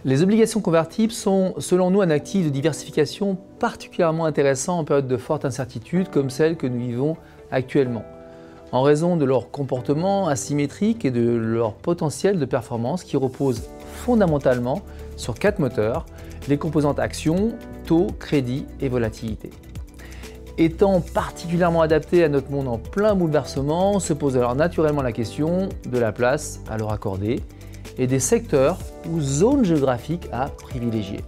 Les obligations convertibles sont, selon nous, un actif de diversification particulièrement intéressant en période de forte incertitude comme celle que nous vivons actuellement, en raison de leur comportement asymétrique et de leur potentiel de performance qui repose fondamentalement sur 4 moteurs, les composantes actions, taux, crédit et volatilité. Étant particulièrement adaptés à notre monde en plein bouleversement, se pose alors naturellement la question de la place à leur accorder et des secteurs ou zones géographiques à privilégier.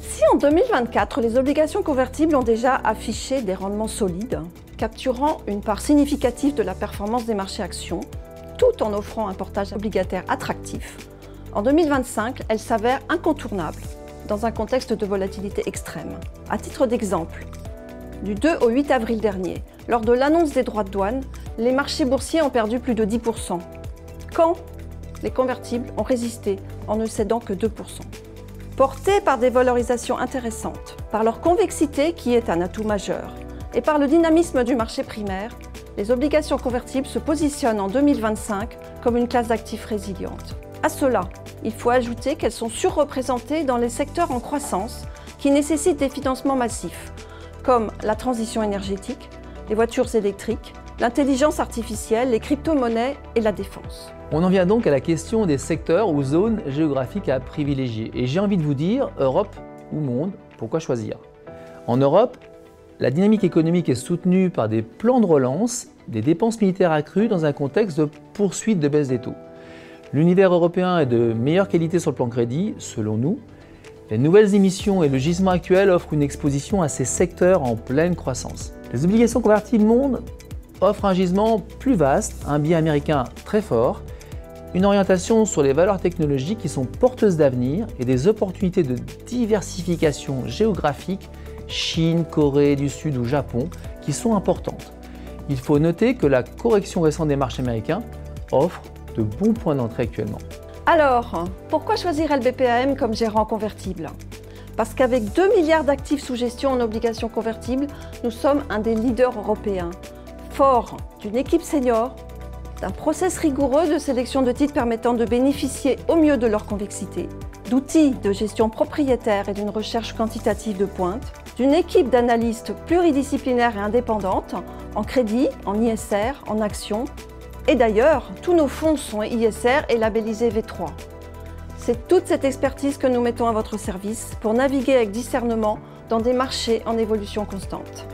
Si en 2024, les obligations convertibles ont déjà affiché des rendements solides, capturant une part significative de la performance des marchés actions, tout en offrant un portage obligataire attractif, en 2025, elles s'avèrent incontournables dans un contexte de volatilité extrême. À titre d'exemple, du 2 au 8 avril dernier, lors de l'annonce des droits de douane, les marchés boursiers ont perdu plus de 10%, quand les convertibles ont résisté en ne cédant que 2%. Portés par des valorisations intéressantes, par leur convexité qui est un atout majeur, et par le dynamisme du marché primaire, les obligations convertibles se positionnent en 2025 comme une classe d'actifs résiliente. À cela, il faut ajouter qu'elles sont surreprésentées dans les secteurs en croissance qui nécessitent des financements massifs, comme la transition énergétique, les voitures électriques, l'intelligence artificielle, les crypto-monnaies et la défense. On en vient donc à la question des secteurs ou zones géographiques à privilégier. Et j'ai envie de vous dire, Europe ou monde, pourquoi choisir? En Europe, la dynamique économique est soutenue par des plans de relance, des dépenses militaires accrues dans un contexte de poursuite de baisse des taux. L'univers européen est de meilleure qualité sur le plan crédit, selon nous. Les nouvelles émissions et le gisement actuel offrent une exposition à ces secteurs en pleine croissance. Les obligations convertibles monde offrent un gisement plus vaste, un biais américain très fort, une orientation sur les valeurs technologiques qui sont porteuses d'avenir et des opportunités de diversification géographique, Chine, Corée du Sud ou Japon, qui sont importantes. Il faut noter que la correction récente des marchés américains offre de bons points d'entrée actuellement. Alors, pourquoi choisir LBPAM comme gérant convertible? Parce qu'avec 2 milliards d'actifs sous gestion en obligations convertibles, nous sommes un des leaders européens, forts d'une équipe senior, d'un process rigoureux de sélection de titres permettant de bénéficier au mieux de leur convexité, d'outils de gestion propriétaire et d'une recherche quantitative de pointe, d'une équipe d'analystes pluridisciplinaires et indépendantes en crédit, en ISR, en actions. Et d'ailleurs, tous nos fonds sont ISR et labellisés V3. C'est toute cette expertise que nous mettons à votre service pour naviguer avec discernement dans des marchés en évolution constante.